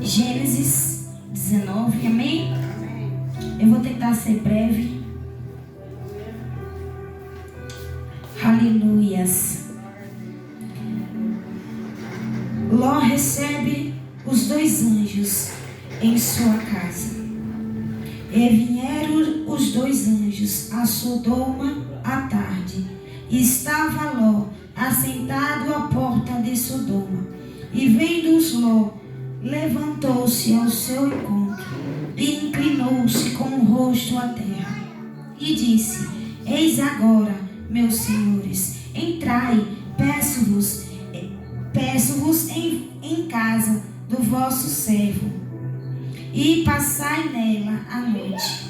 Gênesis 19, amém? Eu vou tentar ser breve. Aleluias. Ló recebe os 2 anjos em sua casa. E vieram os 2 anjos a Sodoma à tarde. E estava Ló assentado à porta de Sodoma. E vendo-os Ló, levantou-se ao seu encontro e inclinou-se com o rosto à terra. E disse: Eis agora, meus senhores, entrai, peço-vos em casa do vosso servo, e passai nela a noite.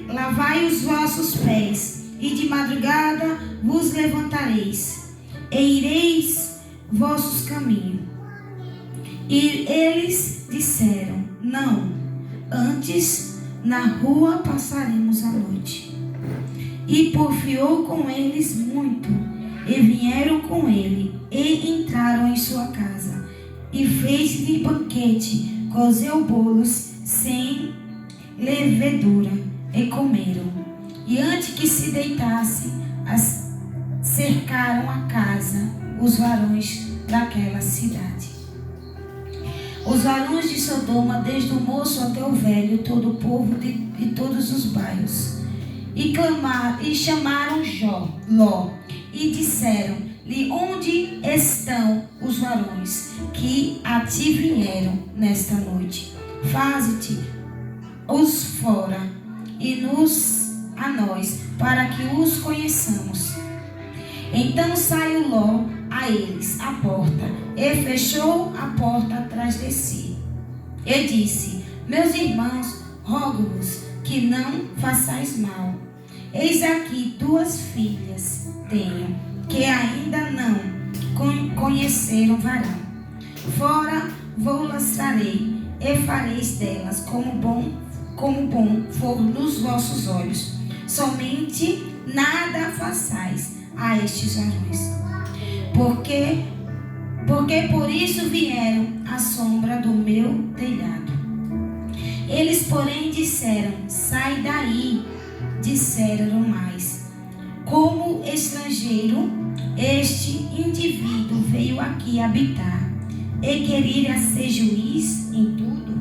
Lavai os vossos pés, e de madrugada vos levantareis, e ireis vossos caminhos. E eles disseram: Não, antes na rua passaremos a noite. E porfiou com eles muito, e vieram com ele, e entraram em sua casa, e fez-lhe banquete, cozeu bolos sem levedura, e comeram. E antes que se deitassem, cercaram a casa os varões daquela cidade. Os varões de Sodoma, desde o moço até o velho, todo o povo de todos os bairros, e chamaram Ló, e disseram-lhe: Onde estão os varões que a ti vieram nesta noite? Faze-te-os fora e a nós, para que os conheçamos. Então saiu Ló a eles à porta, e fechou a porta atrás de si. E disse: Meus irmãos, rogo-vos que não façais mal. Eis aqui 2 filhas tenho, que ainda não conheceram varão. Fora vou-las trarei, e fareis delas como bom for nos vossos olhos. Somente nada façais a estes varões, porque por isso vieram à sombra do meu telhado. Eles, porém, disseram: Sai daí. Disseram mais: Como estrangeiro, este indivíduo veio aqui habitar, e queria ser juiz em tudo.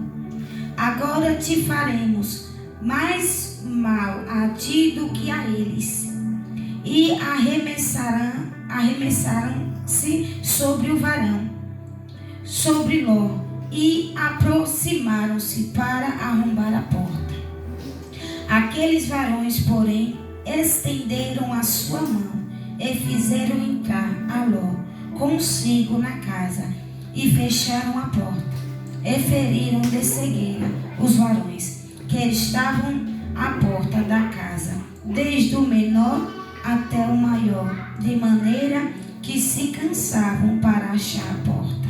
Agora te faremos mais mal a ti do que a eles. E arremessaram-se sobre o varão, sobre Ló, e aproximaram-se para arrombar a porta. Aqueles varões, porém, estenderam a sua mão e fizeram entrar a Ló consigo na casa, e fecharam a porta, e feriram de cegueira os varões que estavam à porta da casa, desde o menor até o maior, de maneira que se cansavam para achar a porta.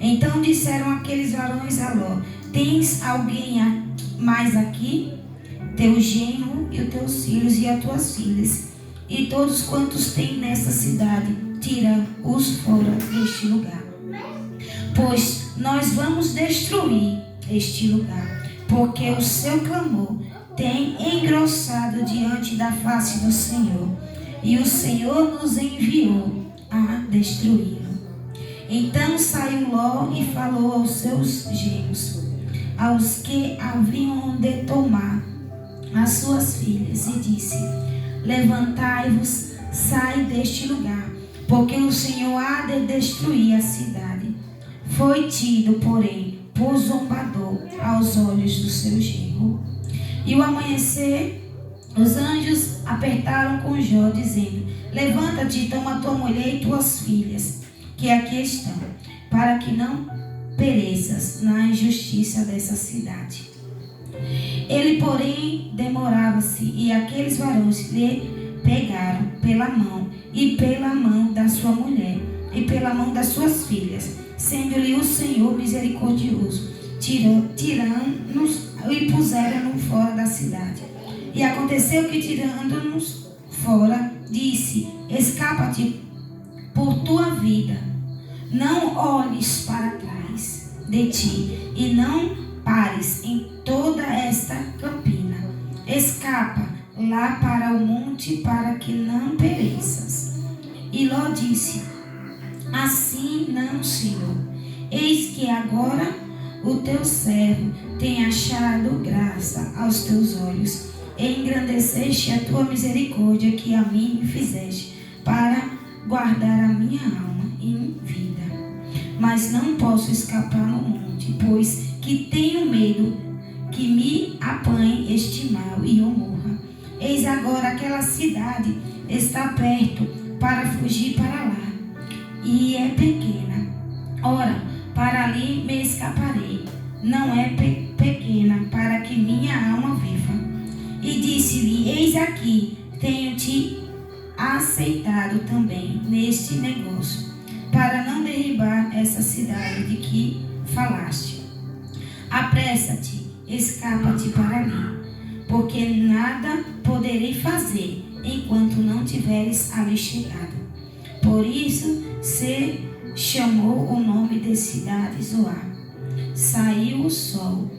Então disseram aqueles varões a Ló: Tens alguém mais aqui? Teu genro e os teus filhos e as tuas filhas, e todos quantos têm nessa cidade, tira-os fora deste lugar. Pois nós vamos destruir este lugar, porque o seu clamor tem engrossado diante da face do Senhor, e o Senhor nos enviou a destruí-lo. Então saiu Ló e falou aos seus genros, aos que haviam de tomar as suas filhas, e disse: Levantai-vos, sai deste lugar, porque o Senhor há de destruir a cidade. Foi tido, porém, por zombador aos olhos do seu genro. E ao amanhecer, os anjos apertaram com Jó, dizendo: Levanta-te, toma tua mulher e tuas filhas, que aqui estão, para que não pereças na injustiça dessa cidade. Ele, porém, demorava-se, e aqueles varões lhe pegaram pela mão, e pela mão da sua mulher, e pela mão das suas filhas, sendo-lhe o Senhor misericordioso, tirando-nos e puseram-nos fora da cidade. E aconteceu que, tirando-nos fora, disse: Escapa-te por tua vida, Não olhes para trás de ti e não pares em toda esta campina. Escapa lá para o monte para que não pereças. E Ló disse: assim não, Senhor. Eis que agora o teu servo tem achado graça aos teus olhos, e engrandeceste a tua misericórdia que a mim me fizeste, para guardar a minha alma em vida. Mas não posso escapar no monte, pois que tenho medo que me apanhe este mal e eu morra. Eis agora aquela cidade está perto para fugir para lá, e é pequena. Ora, para ali me escaparei. Não é pequena para que minha alma viva. E disse-lhe: eis aqui, tenho-te aceitado também neste negócio, para não derribar essa cidade de que falaste. Apressa-te, escapa-te para ali, porque nada poderei fazer enquanto não tiveres ali chegado. Por isso se chamou o nome de cidade Zoar. Saiu o sol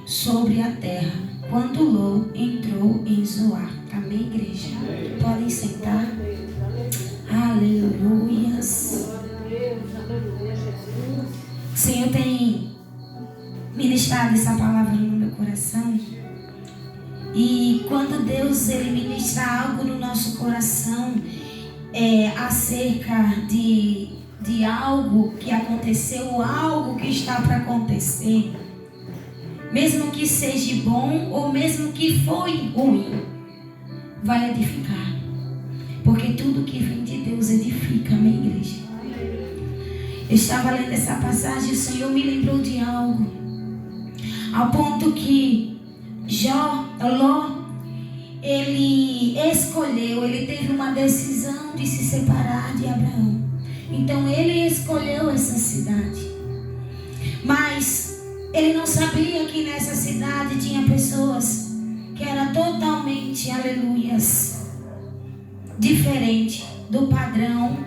sobre a terra quando Ló entrou em Zoar. Amém, igreja? Podem sentar. Aleluias. O Senhor tem ministrado essa palavra no meu coração. E quando Deus ele ministra algo no nosso coração acerca de algo que aconteceu, algo que está para acontecer, mesmo que seja bom ou mesmo que foi ruim, vai edificar. Porque tudo que vem de Deus edifica, amém, igreja? Eu estava lendo essa passagem e o Senhor me lembrou de algo, ao ponto que Ló, ele escolheu, ele teve uma decisão de se separar de Abraão. Então ele escolheu essa cidade. Mas ele não sabia que nessa cidade tinha pessoas que eram totalmente, aleluias, diferente do padrão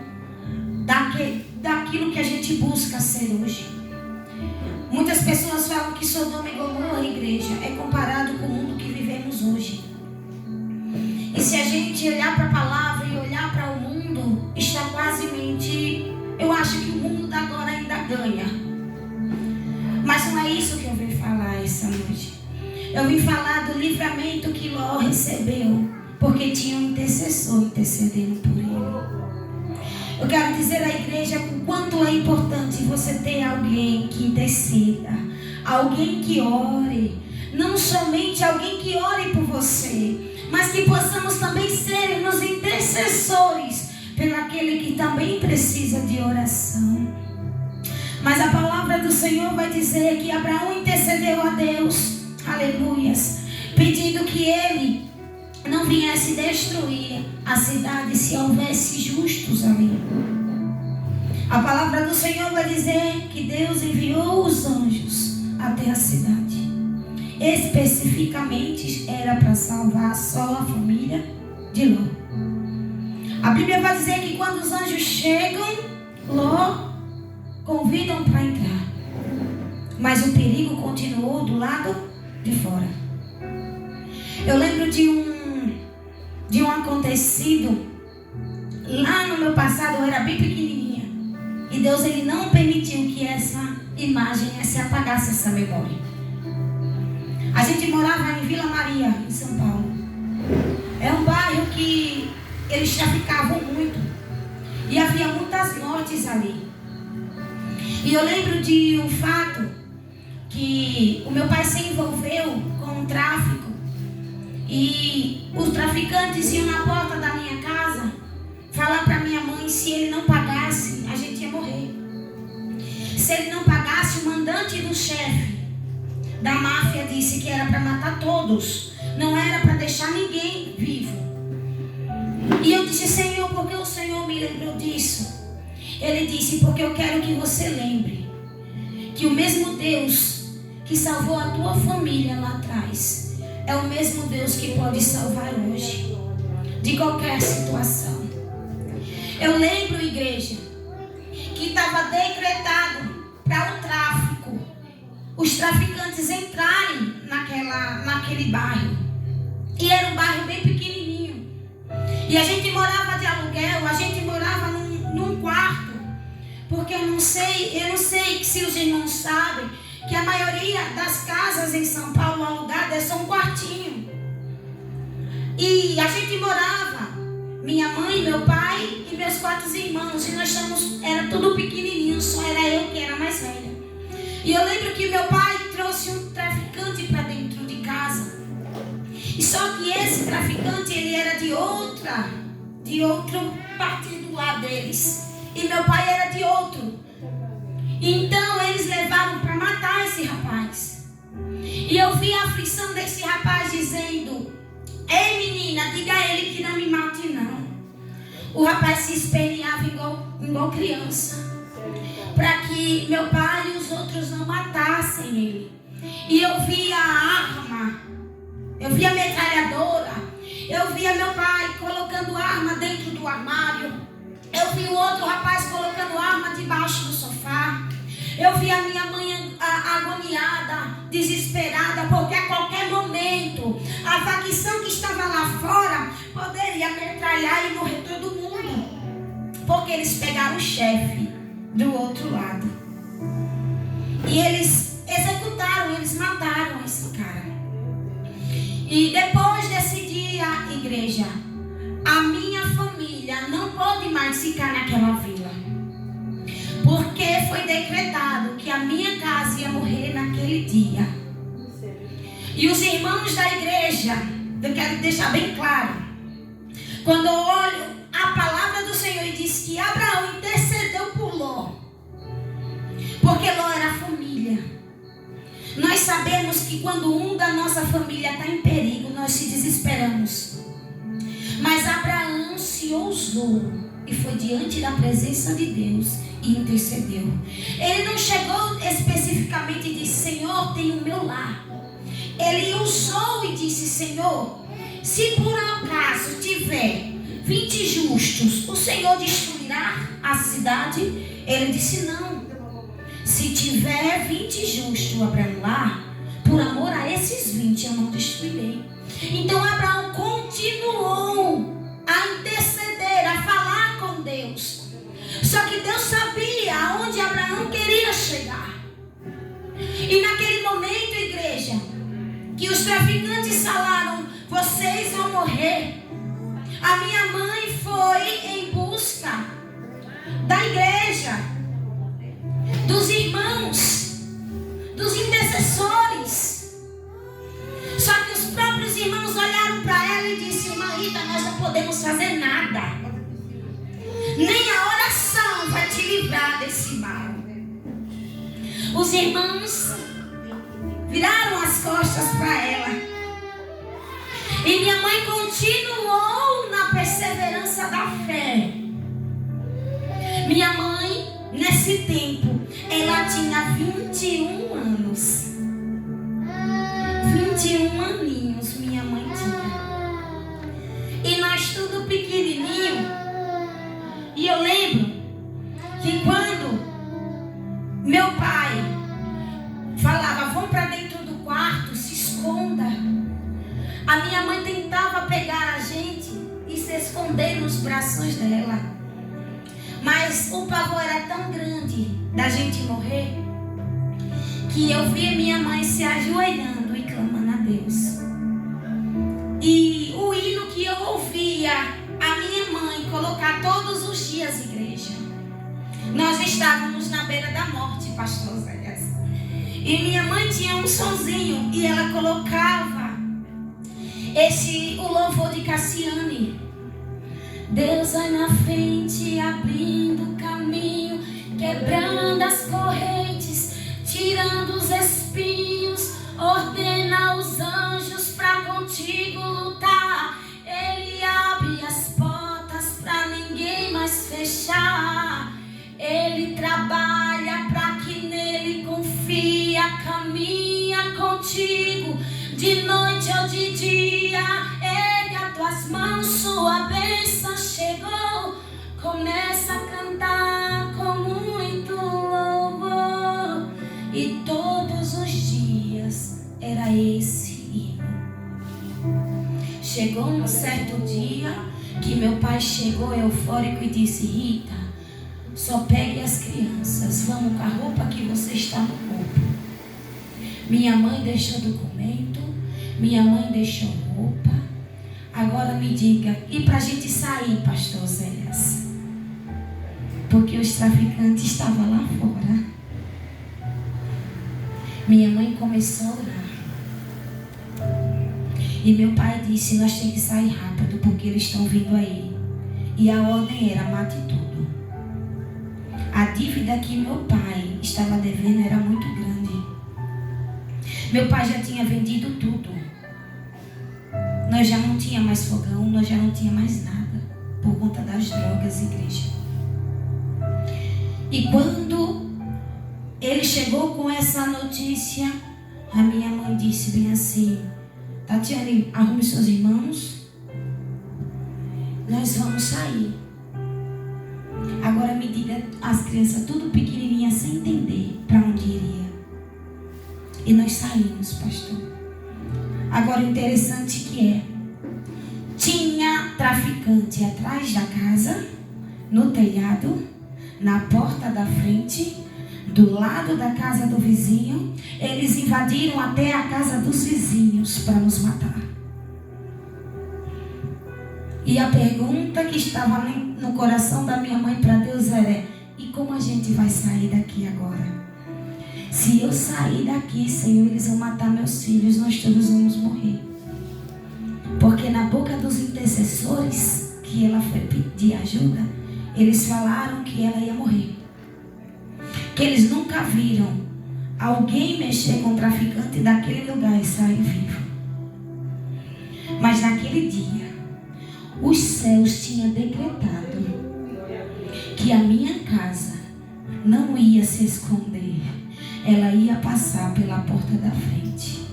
daquilo que a gente busca ser hoje. Muitas pessoas falam que Sodoma e Gomorra, igreja, é comparado com o mundo que vivemos hoje. E se a gente olhar para a palavra e olhar para o mundo, está quasemente, eu acho que o mundo da agora ainda ganha. Mas não é isso que eu vim falar essa noite. Eu vim falar do livramento que Ló recebeu, porque tinha um intercessor intercedendo por ele. Eu quero dizer à igreja o quanto é importante você ter alguém que interceda, alguém que ore, não somente alguém que ore por você, mas que possamos também ser os intercessores pelo aquele que também precisa de oração. Mas a palavra do Senhor vai dizer que Abraão intercedeu a Deus, aleluias, pedindo que ele não viesse destruir a cidade se houvesse justos ali. A palavra do Senhor vai dizer que Deus enviou os anjos até a cidade. Especificamente era para salvar só a família de Ló. A Bíblia vai dizer que quando os anjos chegam, Ló convidam para entrar. Mas o perigo continuou do lado de fora. Eu lembro de um acontecido lá no meu passado. Eu era bem pequenininha e Deus ele não permitiu que essa imagem se apagasse, essa memória. A gente morava em Vila Maria, em São Paulo. É um bairro que eles traficavam muito e havia muitas mortes ali. E eu lembro de um fato que o meu pai se envolveu com o tráfico. E os traficantes iam na porta da minha casa falar para minha mãe se ele não pagasse, a gente ia morrer. Se ele não pagasse, o mandante do chefe da máfia disse que era para matar todos, não era para deixar ninguém vivo. E eu disse: Senhor, por que o Senhor me lembrou disso? Ele disse: porque eu quero que você lembre que o mesmo Deus que salvou a tua família lá atrás é o mesmo Deus que pode salvar hoje, de qualquer situação. Eu lembro, igreja, que estava decretado para o tráfico, os traficantes entrarem naquele bairro. E era um bairro bem pequenininho. E a gente morava de aluguel, a gente morava num quarto. Porque eu não sei se os irmãos sabem que a maioria das casas em São Paulo alugadas é só um quartinho. E a gente morava, minha mãe, meu pai e meus 4 irmãos. E nós era tudo pequenininho, só era eu que era mais velha. E eu lembro que meu pai trouxe um traficante para dentro de casa. E só que esse traficante, ele era de outro partido lá deles. E meu pai era de outro. Então eles levaram para matar esse rapaz. E eu vi a aflição desse rapaz dizendo: ei menina, diga a ele que não me mate não. O rapaz se esperneava igual criança, para que meu pai e os outros não matassem ele. E eu via a arma, eu via a metralhadora, eu via meu pai colocando arma dentro do armário. Eu vi o outro rapaz colocando arma debaixo do sofá. Eu vi a minha mãe agoniada, desesperada, porque a qualquer momento a facção que estava lá fora poderia metralhar e morrer todo mundo. Porque eles pegaram o chefe do outro lado. E eles executaram, eles mataram esse cara. E depois desse dia, igreja, a minha família não pode mais ficar naquela vila. Porque foi decretado que a minha casa ia morrer naquele dia. E os irmãos da igreja, eu quero deixar bem claro. Quando eu olho a palavra do Senhor e diz que Abraão intercedeu por Ló. Porque Ló era família. Nós sabemos que quando um da nossa família está em perigo, nós se desesperamos. Mas Abraão se ousou e foi diante da presença de Deus e intercedeu. Ele não chegou especificamente e disse: Senhor, tem o meu lar. Ele ousou e disse: Senhor, se por acaso tiver 20 justos, o Senhor destruirá a cidade? Ele disse: não. Se tiver 20 justos, Abraão, lá, por amor a esses 20 eu não destruirei. Então Abraão continuou a interceder, a falar com Deus. Só que Deus sabia aonde Abraão queria chegar. E naquele momento, igreja, que os traficantes falaram: vocês vão morrer, a minha mãe foi em busca da igreja, dos irmãos, dos intercessores. Só que os próprios irmãos olharam para ela e disseram: irmã Rita, nós não podemos fazer nada. Nem a oração vai te livrar desse mal. Os irmãos viraram as costas para ela. E minha mãe continuou na perseverança da fé. Minha mãe, nesse tempo, ela tinha 21 anos. 21 aninhos minha mãe tinha. E nós tudo pequenininho. E eu lembro que quando meu pai falava: vão para dentro do quarto, se esconda, a minha mãe tentava pegar a gente e se esconder nos braços dela. Mas o pavor era tão grande da gente morrer, que eu via minha mãe se ajoelhando e clamando a Deus. E o hino que eu ouvia a minha mãe colocar todos os dias, igreja, nós estávamos na beira da morte, pastor Zélias. E minha mãe tinha um sonzinho e ela colocava o louvor de Cassiane. Deus vai na frente, abrindo o caminho, quebrando as correntes, tirando os espinhos, ordena os anjos para contigo lutar. Ele abre as portas para ninguém mais fechar. Ele trabalha para que nele confia, caminha contigo de noite ou de dia. Erga tuas mãos, sua bênção chegou. Começa a cantar como E todos os dias era esse hino. Chegou um certo dia que meu pai chegou eufórico e disse: Rita, só pegue as crianças, vamos com a roupa que você está no corpo. Minha mãe deixou documento, minha mãe deixou roupa. Agora me diga, e para a gente sair, pastor Zéias? Porque os traficantes estavam lá fora. Minha mãe começou a orar. E meu pai disse: nós temos que sair rápido porque eles estão vindo aí. E a ordem era: mate tudo. A dívida que meu pai estava devendo era muito grande. Meu pai já tinha vendido tudo. Nós já não tinha mais fogão, nós já não tinha mais nada por conta das drogas, igreja. E quando ele chegou com essa notícia, a minha mãe disse bem assim: Tatiane, arrume seus irmãos, nós vamos sair. Agora me diga, as crianças tudo pequenininhas sem entender para onde iria. E nós saímos, pastor. Agora o interessante que é, tinha traficante atrás da casa, no telhado, na porta da frente, do lado da casa do vizinho. Eles invadiram até a casa dos vizinhos para nos matar. E a pergunta que estava no coração da minha mãe para Deus era: e como a gente vai sair daqui agora? Se eu sair daqui, Senhor, eles vão matar meus filhos, nós todos vamos morrer. Porque na boca dos intercessores que ela foi pedir ajuda, eles falaram que ela ia morrer. Que eles nunca viram alguém mexer com um traficante daquele lugar e sair vivo. Mas naquele dia, os céus tinham decretado que a minha casa não ia se esconder. Ela ia passar pela porta da frente.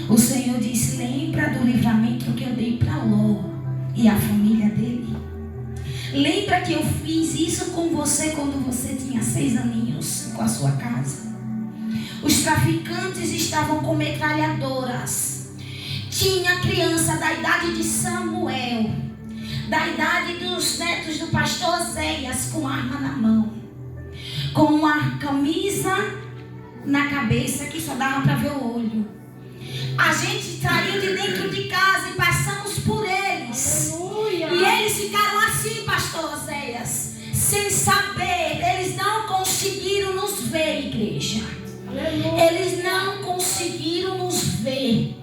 O Senhor disse: lembra do livramento que eu dei para Ló e a família dele? Lembra que eu fiz isso com você quando você tinha 6 aninhos com a sua casa? Os traficantes estavam com metralhadoras. Tinha criança da idade de Samuel, da idade dos netos do pastor Zéias, com arma na mão, com uma camisa na cabeça que só dava para ver o olho. A gente saiu de dentro de casa e passamos por eles. Aleluia. E eles ficaram assim, pastor Zéias, sem saber. Eles não conseguiram nos ver, igreja. Aleluia. Eles não conseguiram nos ver.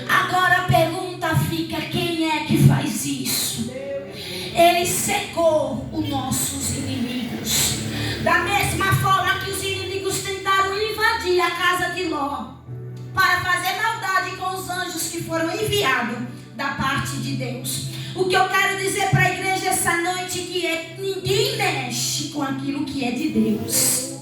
Agora a pergunta fica: quem é que faz isso? Ele cegou os nossos inimigos. Da mesma forma que os inimigos tentaram invadir a casa de Ló para fazer maldade com os anjos que foram enviados da parte de Deus. O que eu quero dizer para a igreja essa noite que é: ninguém mexe com aquilo que é de Deus.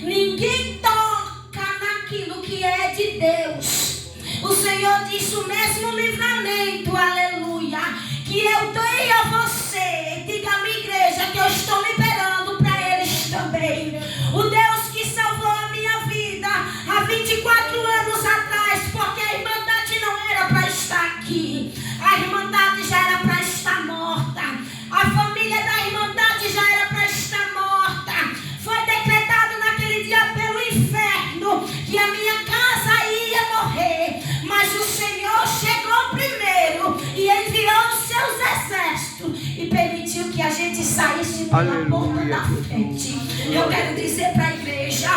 Ninguém toca naquilo que é de Deus. O Senhor disse: o mesmo livramento, aleluia, que eu dei a você, diga a minha igreja que eu estou liberando para eles também. O Deus que salvou a minha vida há 24 anos atrás, porque a Irmandade não era para estar aqui. A Irmandade já era para estar morta. A família da Irmandade já era para estar morta. Foi decretado naquele dia pelo inferno que a minha casa ia morrer. Mas o Senhor chegou primeiro e enviou os seus exércitos e permitiu que a gente saísse pela porta da frente. Eu quero dizer para a igreja: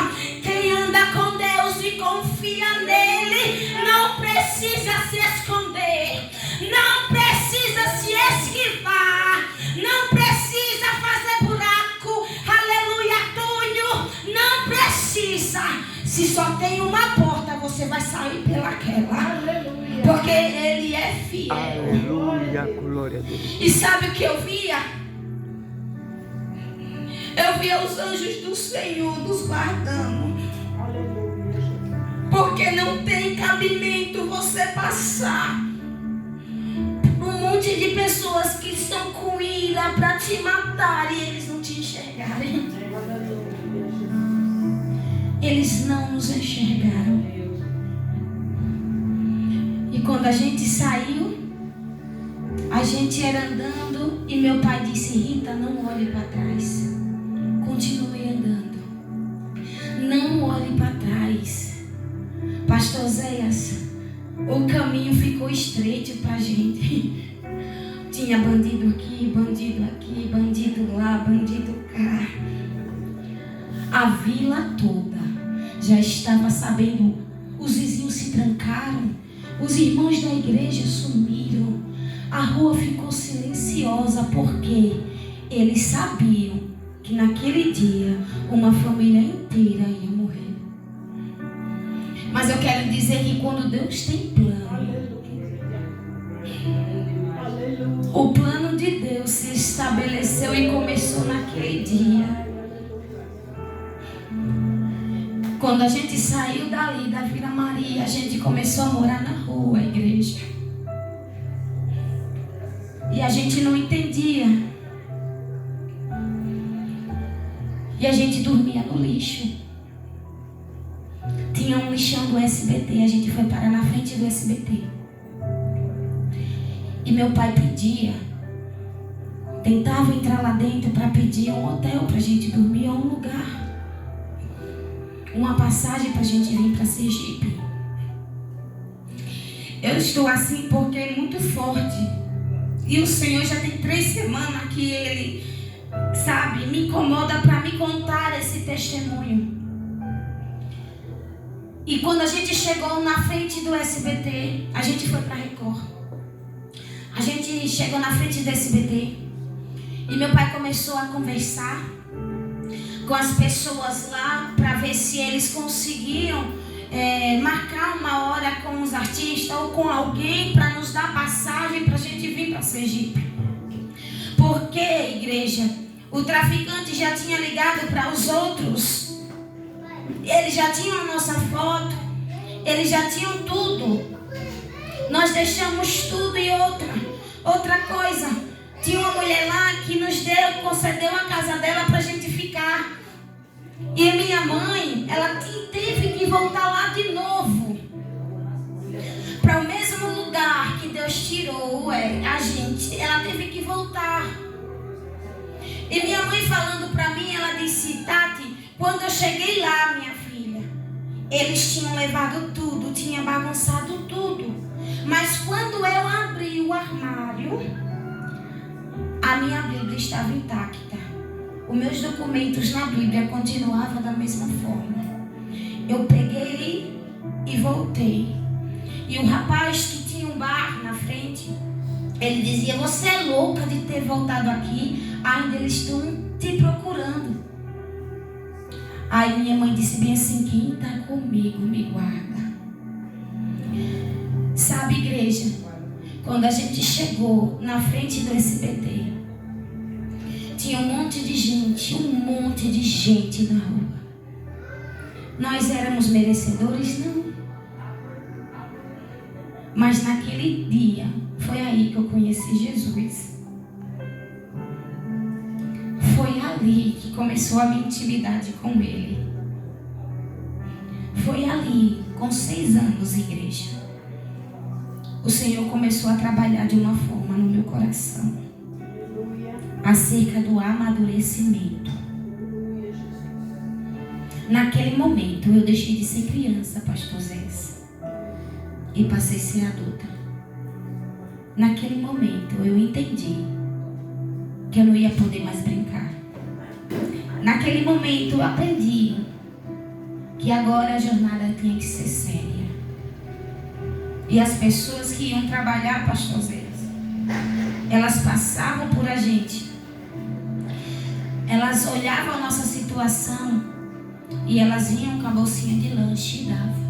quem anda com Deus e confia nele não precisa se esconder, não precisa se esquivar, não precisa fazer buraco, aleluia, túnel, não precisa. Se só tem uma porta, você vai sair pelaquela. Aleluia. Porque ele é fiel. Aleluia, glória a Deus. E sabe o que eu via? Eu via os anjos do Senhor nos guardando. Porque não tem cabimento você passar por um monte de pessoas que estão com ira para te matar e eles não te enxergarem. eles não nos enxergaram. E quando a gente saiu, a gente era andando e meu pai disse: Rita, não olhe para trás. Continue andando. Não olhe para trás. Pastor Zéias, o caminho ficou estreito para a gente. Tinha bandido aqui, bandido lá, bandido cá. A vila toda já estava sabendo. Os vizinhos se trancaram. Os irmãos da igreja sumiram. A rua ficou silenciosa porque eles sabiam que naquele dia uma família inteira ia morrer. Mas eu quero dizer que quando Deus tem plano, o plano de Deus se estabeleceu e começou naquele dia. Quando a gente saiu dali da Vila Maria, a gente começou a morar na rua, igreja. E a gente não entendia. E a gente dormia no lixo. Tinha um lixão do SBT, a gente foi parar na frente do SBT. E meu pai tentava entrar lá dentro para pedir um hotel para a gente dormir, ou um lugar, uma passagem para a gente vir para Sergipe. Eu estou assim porque é muito forte. E o Senhor já tem 3 semanas que Ele, sabe, me incomoda para me contar esse testemunho. E quando a gente chegou na frente do SBT, a gente foi para Record. A gente chegou na frente do SBT e meu pai começou a conversar com as pessoas lá para ver se eles conseguiam marcar uma hora com os artistas ou com alguém para nos dar passagem para a gente vir para Sergipe. Porque, igreja, o traficante já tinha ligado para os outros. Eles já tinham a nossa foto. Eles já tinham tudo. Nós deixamos tudo. E outra coisa, tinha uma mulher lá que nos concedeu a casa dela para a gente ficar. E a minha mãe, ela teve que voltar lá de novo, para o mesmo lugar que Deus tirou a gente. Ela teve que voltar. E minha mãe falando para mim, ela disse: Tati, quando eu cheguei lá, minha filha, eles tinham levado tudo, tinham bagunçado tudo. Mas quando eu abri o armário, a minha Bíblia estava intacta. Os meus documentos na Bíblia continuavam da mesma forma. Eu peguei e voltei. E o rapaz que tinha um bar na frente, ele dizia: você é louca de ter voltado aqui, ainda eles estão te procurando. Aí minha mãe disse bem assim: quem está comigo me guarda. Sabe, igreja, quando a gente chegou na frente do SBT, tinha um monte de gente na rua. Nós éramos merecedores? Não. Mas naquele dia, foi aí que eu conheci Jesus. Foi ali que começou a minha intimidade com Ele. Foi ali, com 6 anos, igreja, o Senhor começou a trabalhar de uma forma no meu coração, acerca do amadurecimento. Naquele momento eu deixei de ser criança, pastor Zés, e passei a ser adulta. Naquele momento eu entendi que eu não ia poder mais brincar. Naquele momento eu aprendi que agora a jornada tinha que ser séria. E as pessoas que iam trabalhar, pastor Zés, elas passavam por a gente. Elas olhavam a nossa situação e elas vinham com a bolsinha de lanche e davam.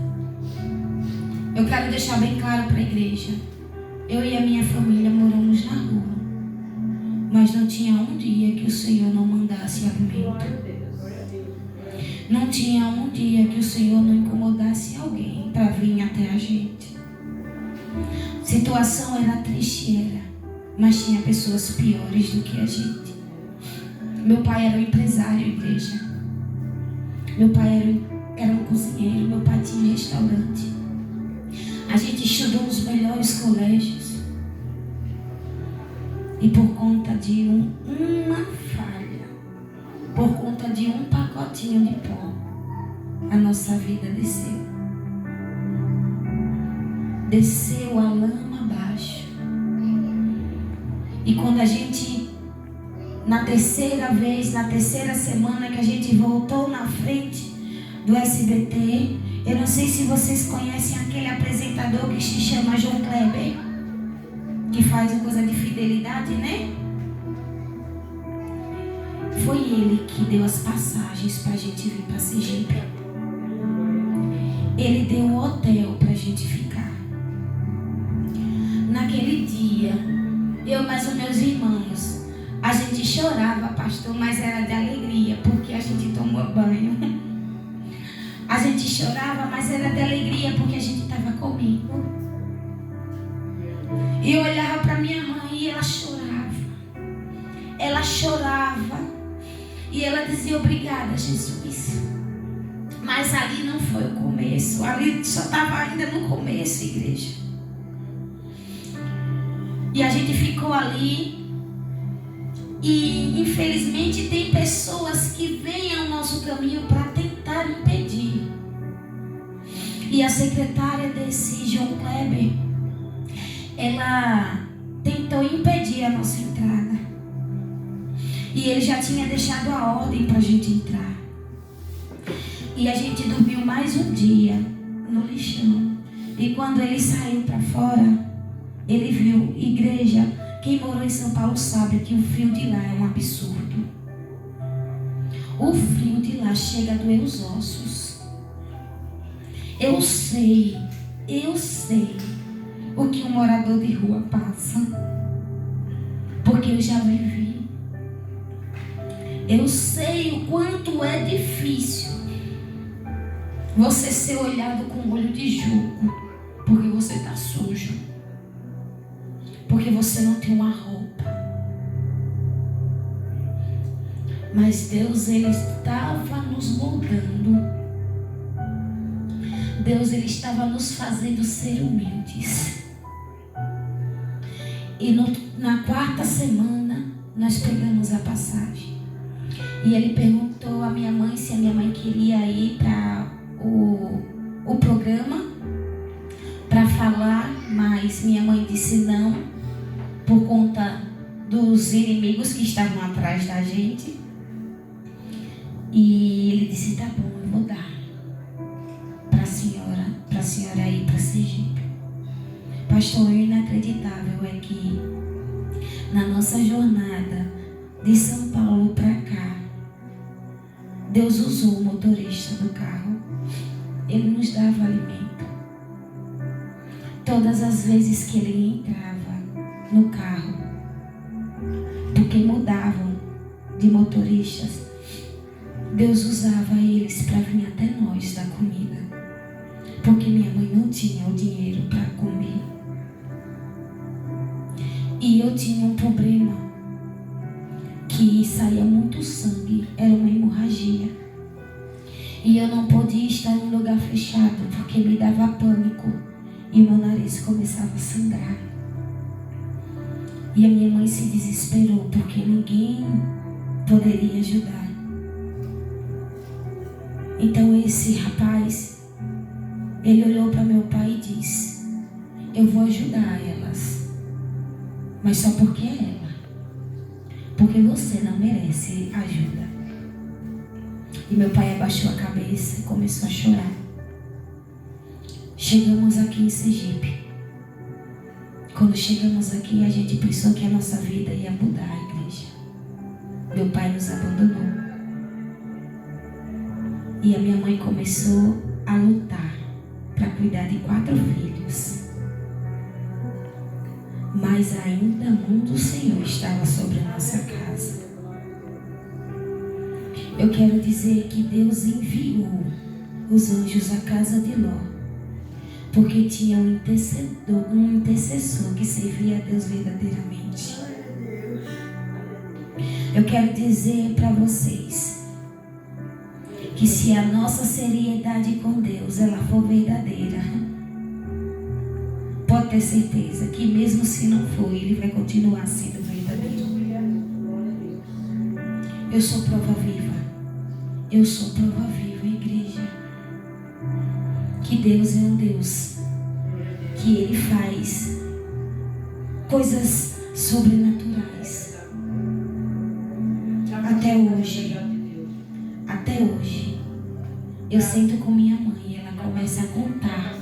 Eu quero deixar bem claro para a igreja: eu e a minha família moramos na rua, mas não tinha um dia que o Senhor não mandasse alimento. Não tinha um dia que o Senhor não incomodasse alguém para vir até a gente. Situação era triste, mas tinha pessoas piores do que a gente. Meu pai era um empresário, igreja. Meu pai era um cozinheiro, meu pai tinha restaurante. A gente estudou nos melhores colégios. E por conta de uma falha, por conta de um pacotinho de pão, a nossa vida desceu. Desceu a lama abaixo. E quando a gente, na terceira vez, na terceira semana que a gente voltou na frente do SBT, eu não sei se vocês conhecem aquele apresentador que se chama João Kleber, que faz uma coisa de fidelidade, né? Foi ele que deu as passagens pra gente vir pra Sergipe. Ele deu um hotel pra gente ficar. Naquele dia, eu mais os meus irmãos, a gente chorava, pastor, mas era de alegria, porque a gente tomou banho. A gente chorava, mas era de alegria, porque a gente estava comendo. E eu olhava para minha mãe e ela chorava. Ela chorava. E ela dizia, obrigada, Jesus. Mas ali não foi o começo. Ali só estava ainda no começo, igreja. E a gente ficou ali. E infelizmente tem pessoas que vêm ao nosso caminho para tentar impedir. E a secretária desse João Kleber, ela tentou impedir a nossa entrada. E ele já tinha deixado a ordem para a gente entrar. E a gente dormiu mais um dia no lixão. E quando ele saiu para fora, ele viu, igreja, quem morou em São Paulo sabe que o frio de lá é um absurdo. O frio de lá chega a doer os ossos. Eu sei o que um morador de rua passa, porque eu já vivi. Eu sei o quanto é difícil você ser olhado com olho de julgo, porque você está sujo, porque você não tem uma roupa. Mas Deus, Ele estava nos moldando. Deus, Ele estava nos fazendo ser humildes. E na quarta semana, nós pegamos a passagem. E ele perguntou à minha mãe se a minha mãe queria ir para o programa para falar, mas minha mãe disse não, por conta dos inimigos que estavam atrás da gente. E ele disse, tá bom, eu vou dar para a senhora ir para Sergipe. Pastor, o inacreditável é que na nossa jornada de São Paulo para cá, Deus usou o motorista do carro. Ele nos dava alimento. Todas as vezes que ele entrava no carro, porque mudavam de motoristas, Deus usava eles para vir até nós dar comida, porque minha mãe não tinha o dinheiro para comer. E eu tinha um problema, que saía muito sangue, era uma hemorragia. E eu não podia estar em um lugar fechado, porque me dava pânico e meu nariz começava a sangrar. E a minha mãe se desesperou, porque ninguém poderia ajudar. Então esse rapaz, ele olhou para meu pai e disse, eu vou ajudar elas, mas só porque é ela, porque você não merece ajuda. E meu pai abaixou a cabeça e começou a chorar. Chegamos aqui em Sergipe. Quando chegamos aqui, a gente pensou que a nossa vida ia mudar, a igreja. Meu pai nos abandonou. E a minha mãe começou a lutar para cuidar de 4 filhos. Mas ainda a mão do Senhor estava sobre a nossa casa. Eu quero dizer que Deus enviou os anjos à casa de Ló, porque tinha um intercessor que servia a Deus verdadeiramente. Eu quero dizer para vocês que se a nossa seriedade com Deus ela for verdadeira, pode ter certeza que mesmo se não for, Ele vai continuar sendo verdadeiro. Eu sou prova viva. Eu sou prova viva, igreja. Que Deus é um Deus que Ele faz coisas sobrenaturais. Até hoje, eu sento com minha mãe e ela começa a contar.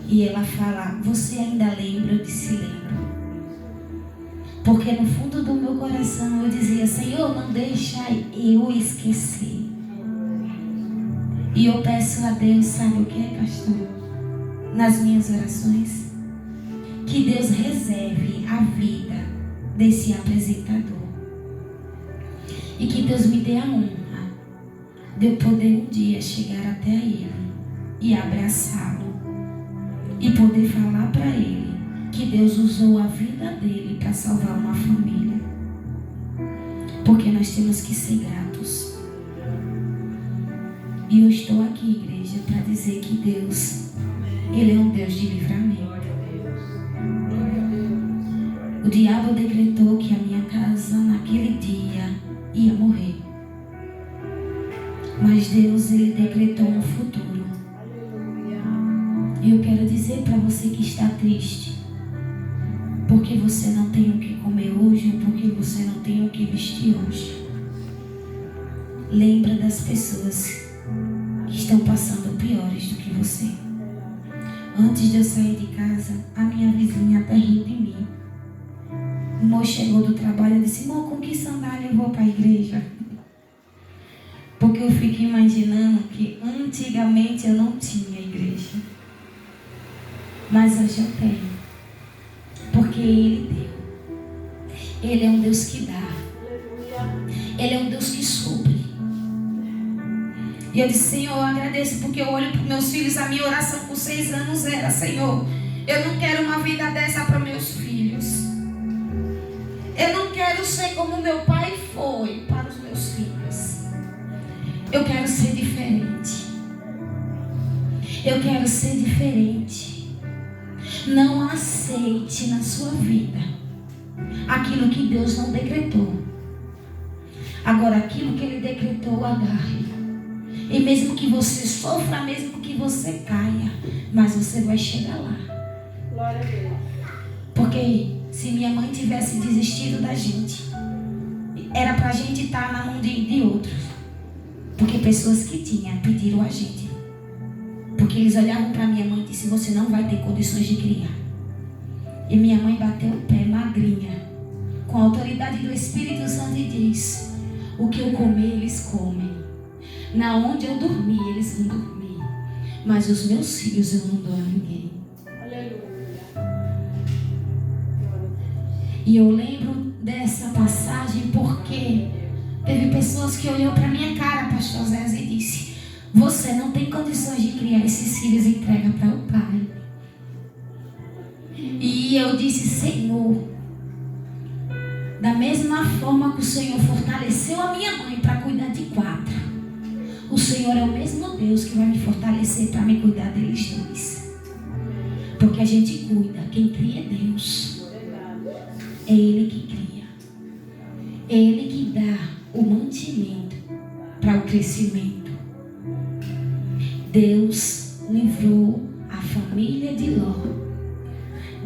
E ela fala: você ainda lembra? Eu disse: lembro. Porque no fundo do meu coração eu dizia: Senhor, não deixa eu esquecer. E eu peço a Deus, sabe o que, pastor? Nas minhas orações, que Deus reserve a vida desse apresentador. E que Deus me dê a honra de eu poder um dia chegar até Ele e abraçá-lo. E poder falar para Ele que Deus usou a vida dele para salvar uma família. Porque nós temos que ser gratos. E eu estou aqui, igreja, para dizer que Deus, Ele é um Deus de livramento. O diabo decretou que a minha casa naquele dia ia morrer. Mas Deus, Ele decretou um futuro. E eu quero dizer para você que está triste, porque você não tem o que comer hoje, ou porque você não tem o que vestir hoje. Lembra das pessoas que estão passando piores do que você. Antes de eu sair de casa, a minha vizinha até riu de mim. O moço chegou do trabalho e disse: amor, com que sandália eu vou para a igreja? Porque eu fico imaginando que antigamente eu não tinha igreja. Mas hoje eu tenho. Porque Ele deu. Ele é um Deus que dá. Ele é um Deus que supre. E eu disse: Senhor, eu agradeço, porque eu olho para meus filhos. A minha oração com 6 anos era: Senhor, eu não quero uma vida dessa para meus filhos. Eu não quero ser como meu pai foi para os meus filhos. Eu quero ser diferente. Eu quero ser diferente. Não aceite na sua vida aquilo que Deus não decretou. Agora, aquilo que Ele decretou, agarre. E mesmo que você sofra, mesmo que você caia, mas você vai chegar lá. Glória a Deus. Porque se minha mãe tivesse desistido da gente, era pra gente estar na mão de outros. Porque pessoas que tinham pediram a gente. Porque eles olhavam para minha mãe e disseram: você não vai ter condições de criar. E minha mãe bateu o pé, magrinha, com a autoridade do Espírito Santo, e diz: o que eu comer, eles comem. Na onde eu dormir, eles vão dormir. Mas os meus filhos eu não dou a ninguém. Aleluia. E eu lembro dessa passagem porque teve pessoas que olhou para minha cara, pastor Zé, e disse: você não tem condições de criar esses filhos, entrega para o pai. E eu disse: Senhor, da mesma forma que o Senhor fortaleceu a minha mãe para cuidar de 4, o Senhor é o mesmo Deus que vai me fortalecer para me cuidar deles 2. Porque a gente cuida, quem cria é Deus. É Ele que cria. É Ele que dá o mantimento para o crescimento. Deus livrou a família de Ló.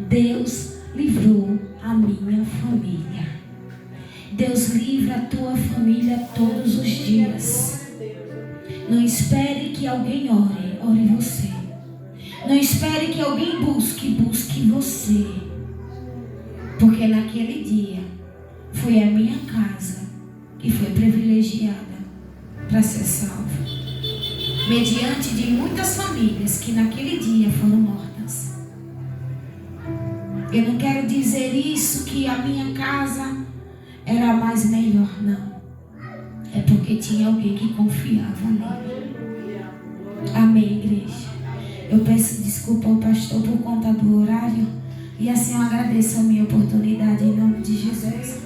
Deus livrou a minha família. Deus livra a tua família todos os dias. Não espere que alguém ore, ore você. Não espere que alguém busque, busque você. Porque naquele dia foi a minha casa que foi privilegiada para ser salva. Mediante de muitas famílias que naquele dia foram mortas. Eu não quero dizer isso que a minha casa era a mais melhor, não. É porque tinha alguém que confiava nele. Amém, igreja. Eu peço desculpa ao pastor por conta do horário. E assim eu agradeço a minha oportunidade em nome de Jesus.